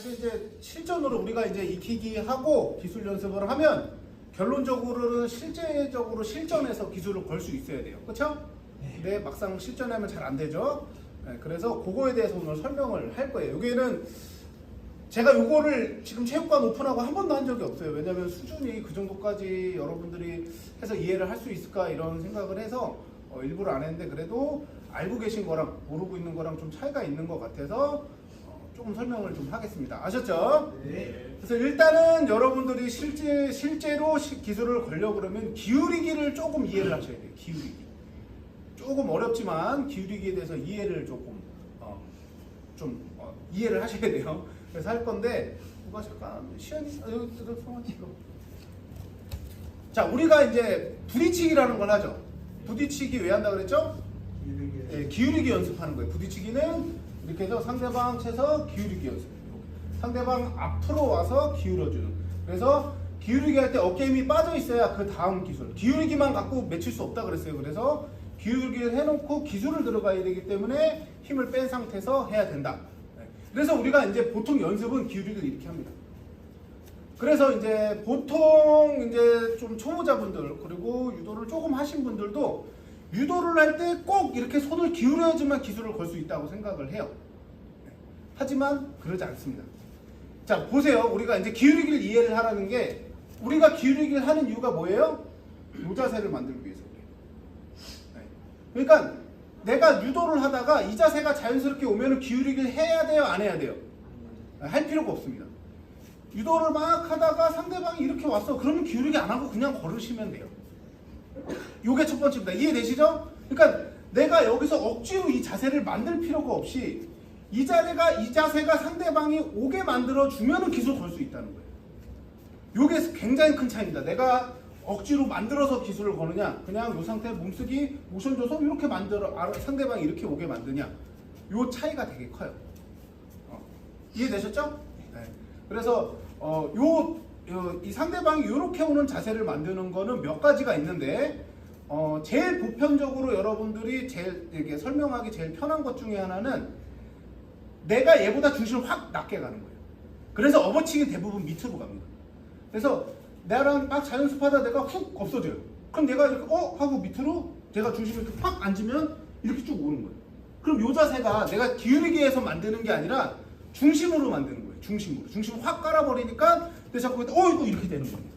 근데 이제 실전으로 우리가 이제 익히기 하고 기술 연습을 하면 결론적으로는 실제적으로 실전에서 기술을 걸 수 있어야 돼요. 그렇죠? 근데 막상 실전하면 잘 안 되죠. 네, 그래서 그거에 대해서 오늘 설명을 할 거예요. 여기에는 제가 요거를 지금 체육관 오픈하고 한 번도 한 적이 없어요. 왜냐면 수준이 그 정도까지 여러분들이 해서 이해를 할 수 있을까 이런 생각을 해서 일부러 안 했는데, 그래도 알고 계신 거랑 모르고 있는 거랑 좀 차이가 있는 것 같아서 조금 설명을 좀 하겠습니다. 아셨죠? 네. 그래서 일단은 여러분들이 실제로 기술을 걸려고 그러면 기울이기를 조금 이해를 하셔야 돼요. 기울이기. 조금 어렵지만 기울이기에 대해서 이해를 조금 이해를 하셔야 돼요. 그래서 할 건데, 누가 잠깐 시연이 여기 성화치고. 자, 우리가 이제 부딪히기라는 걸 하죠. 부딪히기 왜 한다 그랬죠? 네, 기울이기 연습하는 거예요. 부딪히기는 이렇게 해서 상대방 채서 기울이기 연습. 상대방 앞으로 와서 기울여주는. 그래서 기울이기 할 때 어깨 힘이 빠져 있어야 그 다음 기술. 기울이기만 갖고 맺힐 수 없다 그랬어요. 그래서 기울기를 해놓고 기술을 들어가야 되기 때문에 힘을 뺀 상태에서 해야 된다. 그래서 우리가 이제 보통 연습은 기울이기를 이렇게 합니다. 그래서 이제 보통 이제 좀 초보자분들, 그리고 유도를 조금 하신 분들도 유도를 할 때 꼭 이렇게 손을 기울여야지만 기술을 걸 수 있다고 생각을 해요. 하지만 그러지 않습니다. 자, 보세요. 우리가 이제 기울이기를 이해를 하라는 게, 우리가 기울이기를 하는 이유가 뭐예요? 요 자세를 만들기 위해서 그래요. 그러니까 내가 유도를 하다가 이 자세가 자연스럽게 오면은 기울이기를 해야 돼요, 안 해야 돼요? 할 필요가 없습니다. 유도를 막 하다가 상대방이 이렇게 왔어. 그러면 기울이기 안 하고 그냥 걸으시면 돼요. 요게 첫 번째입니다. 이해되시죠? 그러니까 내가 여기서 억지로 이 자세를 만들 필요가 없이 이 자세가 상대방이 오게 만들어 주면은 기술 걸 수 있다는 거예요. 요게 굉장히 큰 차이입니다. 내가 억지로 만들어서 기술을 거느냐, 그냥 요 상태 몸쓰기 모션 줘서 이렇게 만들어 상대방이 이렇게 오게 만드냐, 요 차이가 되게 커요. 이해되셨죠? 네. 그래서 이 상대방이 이렇게 오는 자세를 만드는 거는 몇 가지가 있는데, 제일 보편적으로 여러분들이 제일 이렇게 설명하기 제일 편한 것 중에 하나는 내가 얘보다 중심을 확 낮게 가는 거예요. 그래서 업어치기 대부분 밑으로 갑니다. 그래서 나랑 막 자연습하다 내가 훅 없어져요. 그럼 내가 이렇게 하고 밑으로 내가 중심을 이렇게 확 앉으면 이렇게 쭉 오는 거예요. 그럼 요 자세가 내가 기울이기 위해서 만드는 게 아니라 중심으로 만드는 거예요. 중심을 확 깔아버리니까 내 자꾸 이거 이렇게 되는 겁니다.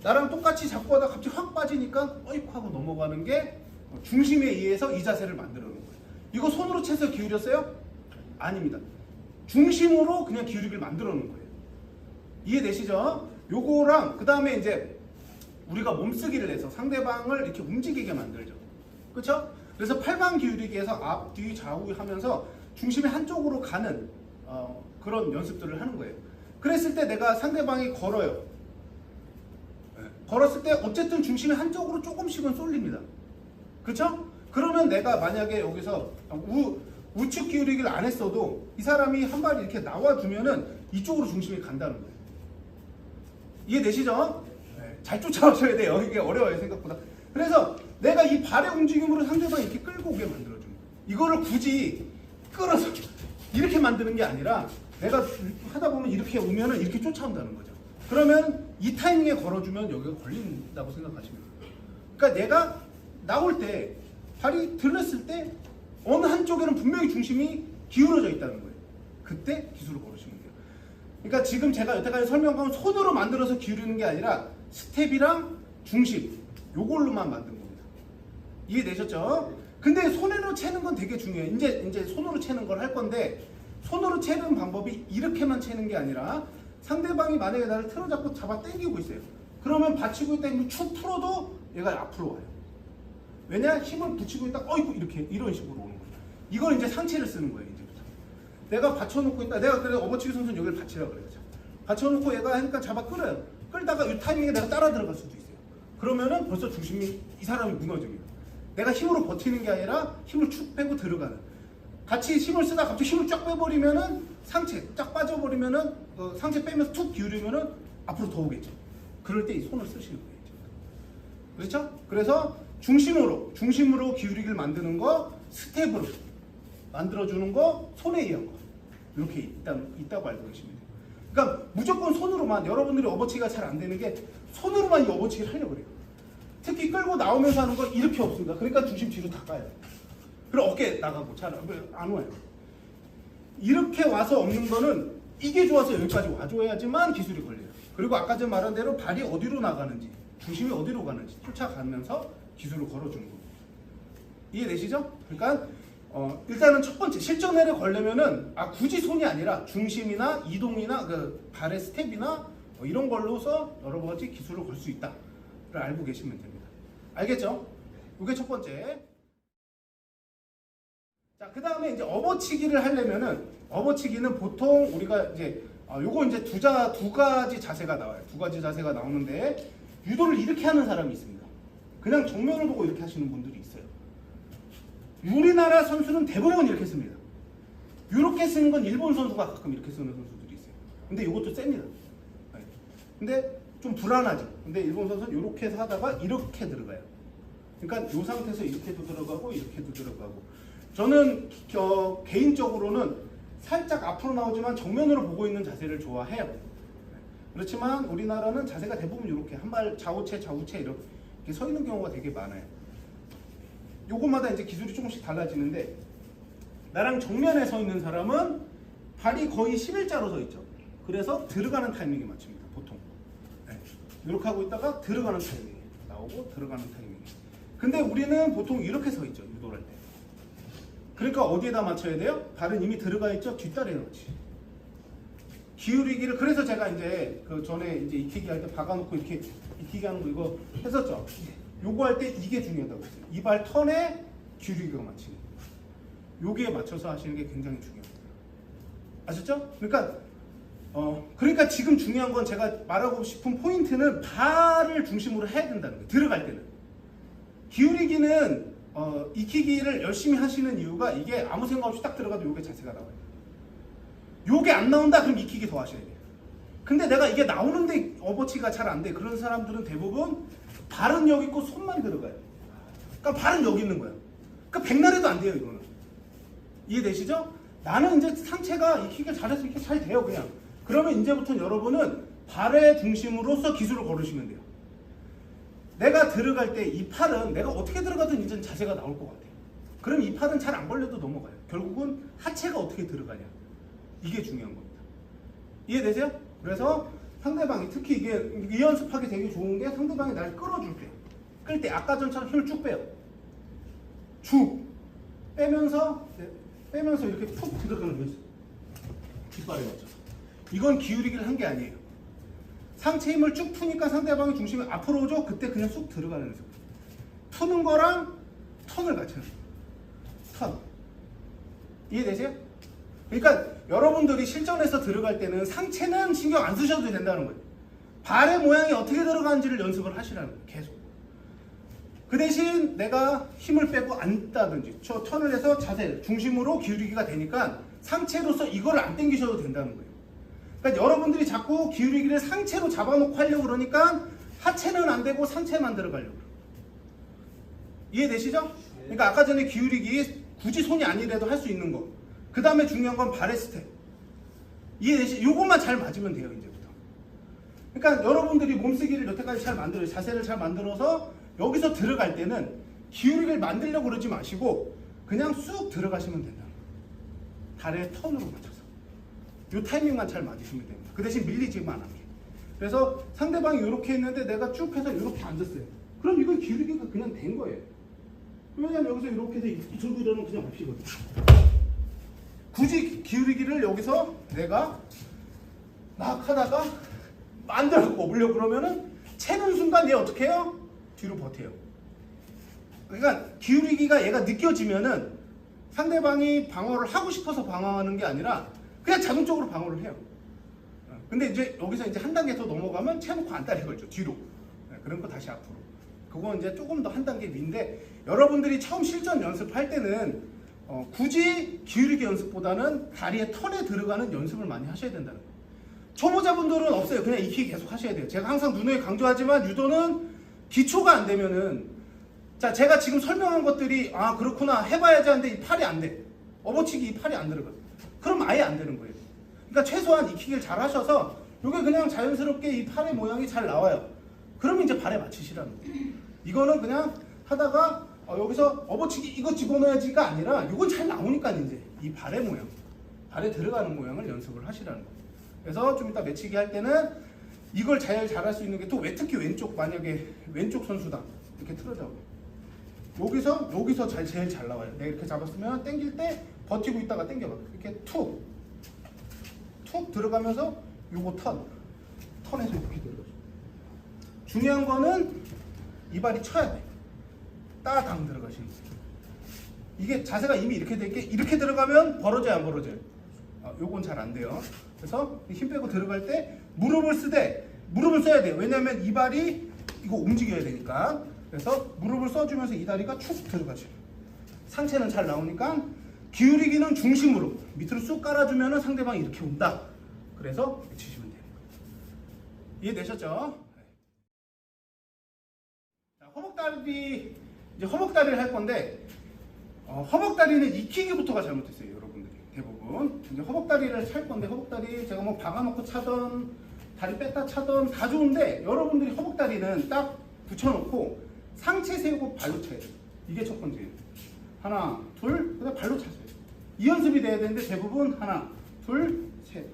나랑 똑같이 잡고 하다 갑자기 확 빠지니까 어이쿠 하고 넘어가는 게 중심에 의해서 이 자세를 만들어 놓은 거예요. 이거 손으로 채서 기울였어요? 아닙니다. 중심으로 그냥 기울이기를 만들어 놓은 거예요. 이해되시죠? 요거랑 그 다음에 이제 우리가 몸쓰기를 해서 상대방을 이렇게 움직이게 만들죠. 그렇죠? 그래서 팔방 기울이기에서 앞, 뒤, 좌우 하면서 중심이 한쪽으로 가는 그런 연습들을 하는 거예요. 그랬을 때 내가 상대방이 걸어요. 걸었을 때 어쨌든 중심이 한쪽으로 조금씩은 쏠립니다. 그렇죠? 그러면 내가 만약에 여기서 우측 기울이기를 안 했어도 이 사람이 한 발이 이렇게 나와주면은 이쪽으로 중심이 간다는 거예요. 이해되시죠? 네. 잘 쫓아와줘야 돼요. 이게 어려워요, 생각보다. 그래서 내가 이 발의 움직임으로 상대방이 이렇게 끌고 오게 만들어주는 거예요. 이거를 굳이 끌어서 이렇게 만드는 게 아니라 내가 하다 보면 이렇게 오면은 이렇게 쫓아온다는 거죠. 그러면 이 타이밍에 걸어주면 여기가 걸린다고 생각하시면 돼요. 그러니까 내가 나올 때 발이 들렸을 때 어느 한쪽에는 분명히 중심이 기울어져 있다는 거예요. 그때 기술을 걸으시면 돼요. 그러니까 지금 제가 여태까지 설명한 손으로 만들어서 기울이는 게 아니라 스텝이랑 중심 요걸로만 만든 겁니다. 이해되셨죠? 근데 손으로 채는 건 되게 중요해요. 이제 손으로 채는 걸 할 건데, 손으로 채는 방법이 이렇게만 채는 게 아니라 상대방이 만약에 나를 틀어잡고 잡아 당기고 있어요. 그러면 받치고 있다 힘을 축 풀어도 얘가 앞으로 와요. 왜냐? 힘을 붙이고 있다 이렇게 이런 식으로 오는 거예요. 이걸 이제 상체를 쓰는 거예요. 이제부터 내가 받쳐놓고 있다. 내가 그래 업어치기 선수는 여기를 받치라고 그래요. 받쳐놓고 얘가 하니까 잡아 끌어요. 끌다가 이 타이밍에 내가 따라 들어갈 수도 있어요. 그러면은 벌써 중심이 이 사람이 무너집니다. 내가 힘으로 버티는 게 아니라 힘을 축 빼고 들어가는. 같이 힘을 쓰다 갑자기 힘을 쫙 빼버리면은 상체 쫙 빠져버리면은 상체 빼면서 툭 기울이면은 앞으로 더 오겠죠. 그럴 때 이 손을 쓰시는 거예요. 그렇죠? 그래서 중심으로 기울이기를 만드는 거, 스텝으로 만들어주는 거, 손에 의한 거, 이렇게 있다고 알고 계시면 돼요. 그러니까 무조건 손으로만, 여러분들이 업어치기가 잘 안 되는 게 손으로만 이 업어치기를 하려고 그래요. 특히 끌고 나오면서 하는 건 이렇게 없습니다. 그러니까 중심 뒤로 다 가요. 그리고 어깨 나가고 잘 안 와요. 이렇게 와서 없는 거는 이게 좋아서 여기까지 와줘야지만 기술이 걸려요. 그리고 아까 전 말한 대로 발이 어디로 나가는지, 중심이 어디로 가는지 쫓아가면서 기술을 걸어주는 겁니다. 이해되시죠? 그러니까 일단은 첫 번째 실전에를 걸려면은 굳이 손이 아니라 중심이나 이동이나 그 발의 스텝이나 이런 걸로서 여러 가지 기술을 걸 수 있다를 알고 계시면 됩니다. 알겠죠? 이게 첫 번째. 자, 그 다음에 이제 업어치기를 하려면은 업어치기는 보통 우리가 이제 요거 이제 두 가지 자세가 나와요. 두 가지 자세가 나오는데 유도를 이렇게 하는 사람이 있습니다. 그냥 정면을 보고 이렇게 하시는 분들이 있어요. 우리나라 선수는 대부분 이렇게 씁니다. 이렇게 쓰는 건 일본 선수가 가끔 이렇게 쓰는 선수들이 있어요. 근데 이것도 셉니다. 네. 근데 좀 불안하죠. 근데 일본 선수는 이렇게 해서 하다가 이렇게 들어가요. 그러니까 이 상태에서 이렇게도 들어가고 이렇게도 들어가고. 저는 개인적으로는 살짝 앞으로 나오지만 정면으로 보고 있는 자세를 좋아해요. 그렇지만 우리나라는 자세가 대부분 이렇게 한 발 좌우체 이렇게 서 있는 경우가 되게 많아요. 요것마다 이제 기술이 조금씩 달라지는데 나랑 정면에 서 있는 사람은 발이 거의 11자로 서 있죠. 그래서 들어가는 타이밍에 맞춥니다. 보통. 네. 이렇게 하고 있다가 들어가는 타이밍에 나오고 들어가는 타이밍에. 근데 우리는 보통 이렇게 서 있죠. 유도할 때. 그러니까 어디에다 맞춰야 돼요? 발은 이미 들어가 있죠. 뒷다리에 놓지. 기울이기를 그래서 제가 이제 그 전에 이제 익히기 할 때 박아놓고 이렇게 익히기 하는 거 이거 했었죠. 요거 할 때 이게 중요하다고 했어요. 이 발 턴에 기울이기가 맞추는 거예요. 여기에 맞춰서 하시는 게 굉장히 중요합니다. 아셨죠? 그러니까 지금 중요한 건 제가 말하고 싶은 포인트는 발을 중심으로 해야 된다는 거예요. 들어갈 때는. 기울이기는 익히기를 열심히 하시는 이유가 이게 아무 생각 없이 딱 들어가도 요게 자세가 나와요. 요게 안 나온다 그럼 익히기 더 하셔야 돼요. 근데 내가 이게 나오는데 업어치기가 잘 안 돼. 그런 사람들은 대부분 발은 여기 있고 손만 들어가요. 그러니까 발은 여기 있는 거예요. 그러니까 백날에도 안 돼요, 이거는. 이해되시죠? 나는 이제 상체가 익히기가 잘해서 이렇게 잘 돼요, 그냥. 그러면 이제부터는 여러분은 발의 중심으로서 기술을 걸으시면 돼요. 내가 들어갈 때 이 팔은 내가 어떻게 들어가든 이제는 자세가 나올 것 같아요. 그럼 이 팔은 잘 안 걸려도 넘어가요. 결국은 하체가 어떻게 들어가냐. 이게 중요한 겁니다. 이해되세요? 그래서 상대방이 특히 이게 이 연습하기 되게 좋은 게 상대방이 날 끌어줄 때, 끌 때 아까 전처럼 힘을 쭉 빼요. 쭉 빼면서 이렇게 푹 들어가는 거죠. 뒷발에 맞춰서. 이건 기울이기를 한 게 아니에요. 상체 힘을 쭉 푸니까 상대방의 중심이 앞으로 오죠. 그때 그냥 쑥 들어가는 연습. 푸는 거랑 턴을 같이 하는 거예요. 턴. 이해되세요? 그러니까 여러분들이 실전에서 들어갈 때는 상체는 신경 안 쓰셔도 된다는 거예요. 발의 모양이 어떻게 들어가는지를 연습을 하시라는 거예요. 계속. 그 대신 내가 힘을 빼고 앉다든지 저 턴을 해서 자세, 중심으로 기울이기가 되니까 상체로서 이걸 안 당기셔도 된다는 거예요. 그러니까 여러분들이 자꾸 기울이기를 상체로 잡아놓고 하려고 그러니까 하체는 안 되고 상체만 들어가려고. 이해되시죠? 그러니까 아까 전에 기울이기 굳이 손이 아니래도 할 수 있는 거. 그 다음에 중요한 건 발의 스텝. 이해되시? 요것만 잘 맞으면 돼요, 이제부터. 그러니까 여러분들이 몸쓰기를 여태까지 잘 만들어요. 자세를 잘 만들어서 여기서 들어갈 때는 기울이기를 만들려고 그러지 마시고 그냥 쑥 들어가시면 된다. 발의 턴으로 맞춰서. 요 타이밍만 잘 맞으시면 됩니다. 그 대신 밀리지만 않게. 그래서 상대방이 이렇게 했는데 내가 쭉 해서 이렇게 앉았어요. 그럼 이건 기울이기가 그냥 된 거예요. 왜냐면 여기서 이렇게 해서 들고 이러면 그냥 없이거든요. 굳이 기울이기를 여기서 내가 막 하다가 만들고 오려고 그러면은 채는 순간 얘 어떻게 해요? 뒤로 버텨요. 그러니까 기울이기가 얘가 느껴지면은 상대방이 방어를 하고 싶어서 방어하는 게 아니라 그냥 자동적으로 방어를 해요. 근데 이제 여기서 이제 한 단계 더 넘어가면 채놓고 안다리 걸죠. 뒤로. 그런 거 다시 앞으로. 그건 이제 조금 더 한 단계 위인데 여러분들이 처음 실전 연습할 때는 굳이 기울이기 연습보다는 다리의 턴에 들어가는 연습을 많이 하셔야 된다는 거예요. 초보자분들은 없어요. 그냥 익히기 계속 하셔야 돼요. 제가 항상 누누이 강조하지만 유도는 기초가 안 되면은 자 제가 지금 설명한 것들이 아 그렇구나 해봐야지 하는데 이 팔이 안 돼. 업어치기 이 팔이 안 들어가. 그럼 아예 안 되는 거예요. 그러니까 최소한 익히기를 잘 하셔서 이게 그냥 자연스럽게 이 팔의 모양이 잘 나와요. 그러면 이제 발에 맞추시라는 거예요. 이거는 그냥 하다가 여기서 업어치기 이거 집어넣어야지가 아니라 이건 잘 나오니까 이제 이 발의 모양, 발에 들어가는 모양을 연습을 하시라는 거예요. 그래서 좀 이따 매치기 할 때는 이걸 잘할 수 있는 게 또 왜 특히 왼쪽, 만약에 왼쪽 선수다 이렇게 틀어져 여기서 제일 잘 나와요. 내가 이렇게 잡았으면 당길 때 버티고 있다가 당겨봐. 이렇게 툭 들어가면서 요거 턴에서 이렇게 들어가죠. 중요한 거는 이 발이 쳐야 돼. 따당 들어가시는 거예요. 이게 자세가 이미 이렇게 된 게 이렇게 들어가면 벌어져요, 안 벌어져요? 요건 잘 안 돼요. 그래서 힘 빼고 들어갈 때 무릎을 써야 돼요. 왜냐면 이 발이 이거 움직여야 되니까. 그래서 무릎을 써주면서 이 다리가 축 들어가죠. 상체는 잘 나오니까 기울이기는 중심으로 밑으로 쑥 깔아주면 상대방이 이렇게 온다. 그래서 치시면 돼요. 이해되셨죠? 자, 허벅다리를 할 건데 허벅다리는 익히기부터가 잘못됐어요, 여러분들이 대부분. 이제 허벅다리를 찰 건데 허벅다리 제가 뭐 박아놓고 차던 다리 뺐다 차던 다 좋은데 여러분들이 허벅다리는 딱 붙여놓고 상체 세우고 발로 차야 돼요. 이게 첫 번째예요. 하나, 둘, 그다음 발로 차세요. 이 연습이 돼야 되는데 대부분 하나, 둘, 셋.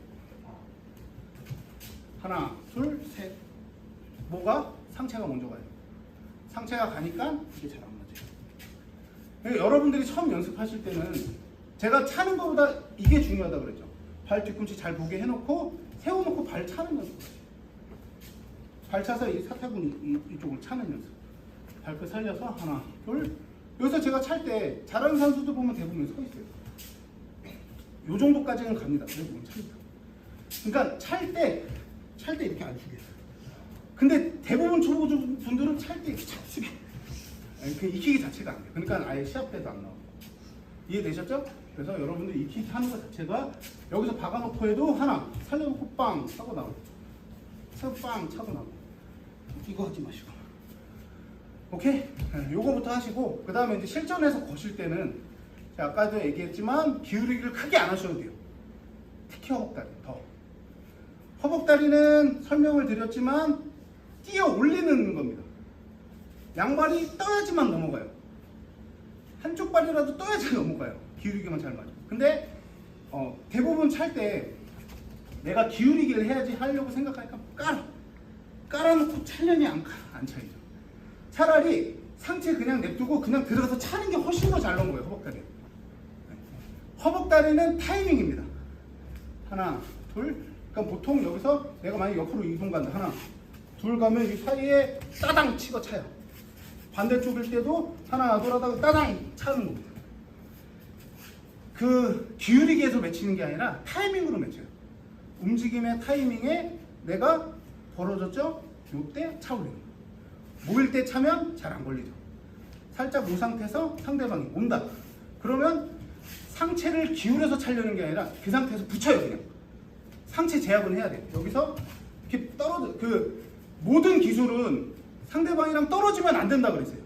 하나, 둘, 셋. 뭐가? 상체가 먼저 가요. 상체가 가니까 이게 잘 안 맞아요. 그러니까 여러분들이 처음 연습하실 때는 제가 차는 것보다 이게 중요하다고 그랬죠. 발 뒤꿈치 잘 보게 해놓고 세워놓고 발 차는 연습. 발 차서 이 사타구니 이쪽을 차는 연습. 발끝 살려서 하나, 둘. 여기서 제가 찰 때 잘하는 선수들 보면 대부분 서 있어요. 요 정도까지는 갑니다. 대부분 찹니다. 그러니까 찰 때 이렇게 안 숙여요. 근데 대부분 초보 분들은 찰 때 이렇게 숙여. 그 익히기 자체가 안 돼요. 그러니까 아예 시합 때도 안 나오고. 이해되셨죠? 그래서 여러분들이 익히기 하는 것 자체가 여기서 박아놓고 해도 하나 살려놓고 빵 차고 나오고, 빵 차고 나오고. 이거 하지 마시고. 오케이? 요거부터 하시고 그 다음에 이제 실전에서 거실 때는 제가 아까도 얘기했지만 기울이기를 크게 안 하셔도 돼요. 특히 허벅다리 더. 허벅다리는 설명을 드렸지만 뛰어 올리는 겁니다. 양발이 떠야지만 넘어가요. 한쪽 발이라도 떠야지 넘어가요. 기울이기만 잘 맞아요. 근데 대부분 찰 때 내가 기울이기를 해야지 하려고 생각하니까 깔아놓고 찰려니 안 차이죠. 차라리 상체 그냥 냅두고 그냥 들어가서 차는 게 훨씬 더 잘 나온 거예요. 허벅다리. 허벅다리는 타이밍입니다. 하나, 둘. 그러니까 보통 여기서 내가 만약 옆으로 이동 간다. 하나, 둘 가면 이 사이에 따당 치고 차요. 반대쪽일 때도 하나, 둘 하다가 따당 차는 겁니다. 그 기울이기에서 맺히는 게 아니라 타이밍으로 맺혀요. 움직임의 타이밍에 내가 벌어졌죠? 요때 차 올리는 거예요. 모일 때 차면 잘 안 걸리죠. 살짝 이 상태에서 상대방이 온다. 그러면 상체를 기울여서 차려는 게 아니라 그 상태에서 붙여요. 그냥 상체 제압은 해야 돼요. 여기서 이렇게 그 모든 기술은 상대방이랑 떨어지면 안 된다 그랬어요.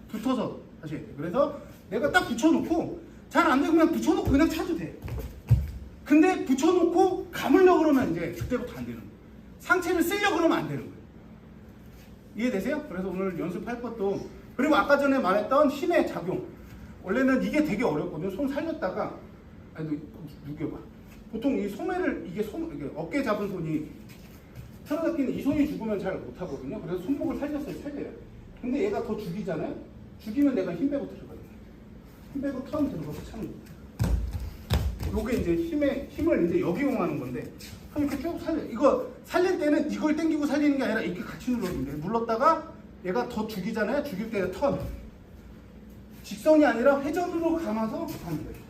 붙어서 하셔야 돼요. 그래서 내가 딱 붙여놓고 잘 안 되고 그냥 붙여놓고 그냥 차도 돼. 근데 붙여놓고 감으려고 그러면 이제 그때부터 안 되는 거예요. 상체를 쓰려고 그러면 안 되는 거예요. 이해되세요? 그래서 오늘 연습할 것도, 그리고 아까 전에 말했던 힘의 작용, 원래는 이게 되게 어렵거든요. 손 살렸다가 누겨봐. 보통 이 소매를 이게 어깨 잡은 손이 틀어잡기는 이 손이 죽으면 잘 못하거든요. 그래서 손목을 살려요. 근데 얘가 더 죽이잖아요. 죽이면 내가 힘 빼고 들어가요. 힘 빼고 턴 들어가서 차는 거예요. 요게 이제 힘을 이제 역이용하는 건데, 이렇게 쭉 살려. 이거 살릴 때는 이걸 당기고 살리는 게 아니라 이렇게 같이 눌러주면 돼요. 눌렀다가 얘가 더 죽이잖아요. 죽일 때는 턴. 직선이 아니라 회전으로 감아서 하는 거예요.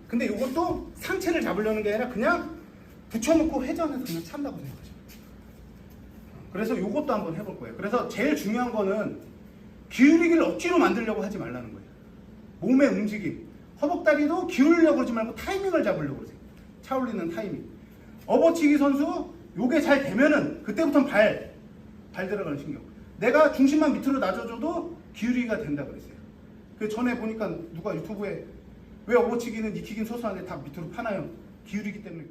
근데 이것도 상체를 잡으려는 게 아니라 그냥 붙여놓고 회전해서 그냥 찬다고 생각하죠. 그래서 이것도 한번 해볼 거예요. 그래서 제일 중요한 거는 기울이기를 억지로 만들려고 하지 말라는 거예요. 몸의 움직임. 허벅다리도 기울이려고 그러지 말고 타이밍을 잡으려고 그러세요. 차 올리는 타이밍. 업어치기 선수 요게 잘 되면은 그때부터는 발 들어가는 신경. 내가 중심만 밑으로 낮아줘도 기울이기가 된다 그랬어요. 그 전에 보니까 누가 유튜브에 왜 업어치기는 익히긴 소소한데 다 밑으로 파나요? 기울이기 때문에.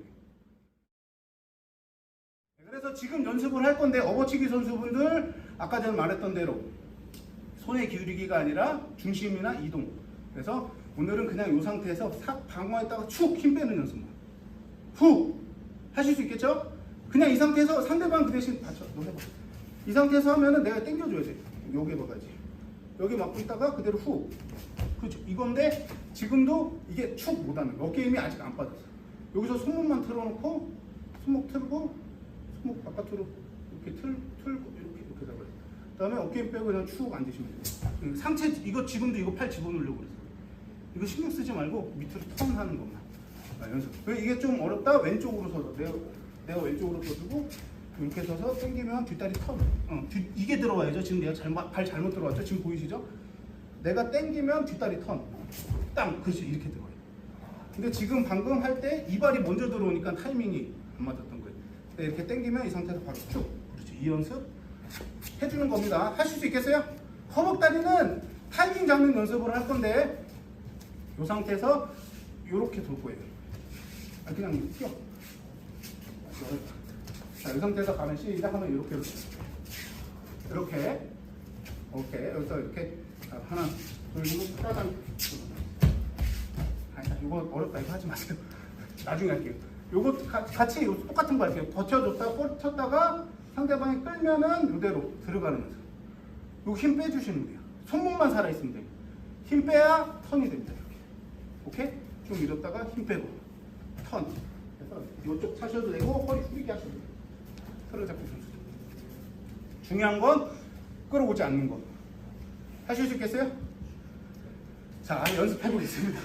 그래서 지금 연습을 할 건데 업어치기 선수분들 아까 전에 말했던 대로 손의 기울이기가 아니라 중심이나 이동. 그래서 오늘은 그냥 이 상태에서 싹 방어했다가 축 힘 빼는 연습만. 훅 하실 수 있겠죠? 그냥 이 상태에서 상대방 그 대신 받쳐. 너 해봐. 이 상태에서 하면은 내가 당겨줘야 돼. 여기 봐가지. 여기 막고 있다가 그대로 훅. 그렇죠. 이건데 지금도 이게 축 못하는 거. 어깨 힘이 아직 안 빠졌어. 여기서 손목만 틀어놓고 손목 틀고 손목 바깥으로 이렇게 틀고 이렇게 잡아요. 그다음에 어깨 힘 빼고 그냥 축 앉으시면 돼요. 상체 이거 지금도 이거 팔 집어넣으려고 그랬어. 이거 신경 쓰지 말고 밑으로 턴하는 것만. 연습. 이게 좀 어렵다. 왼쪽으로 서서 내가 왼쪽으로 서주고 이렇게 서서 당기면 뒷다리 턴. 이게 들어와야죠. 지금 내가 발 잘못 들어왔죠. 지금 보이시죠? 내가 당기면 뒷다리 턴. 땅. 그렇지. 이렇게 들어와요. 근데 지금 방금 할 때 이 발이 먼저 들어오니까 타이밍이 안 맞았던 거예요. 이렇게 당기면 이 상태에서 바로 쭉. 그렇지. 이 연습 해주는 겁니다. 하실 수 있겠어요? 허벅다리는 타이밍 잡는 연습을 할 건데 이 상태에서 이렇게 돌 거예요. 그냥 뛰어. 자, 이 상태에서 가면 시작하면 이렇게 오케이. 여기서 이렇게 하나 돌리고 따당. 아니, 이거 어렵다. 이거 하지 마세요. 나중에 할게요. 요거 같이 똑같은 거 할게요. 버텨줬다가 상대방이 끌면은 이대로 들어가는 거죠. 요거 힘 빼주시면 돼요. 손목만 살아있으면 돼요. 힘 빼야 턴이 됩니다. 이렇게. 오케이? 좀 밀었다가 힘 빼고 턴. 그래서 이쪽 차셔도 되고 허리 숙이게 하셔도 돼요. 털을 잡고 선수. 중요한 건 끌어오지 않는 거. 하실 수 있겠어요? 자, 연습해 보겠습니다.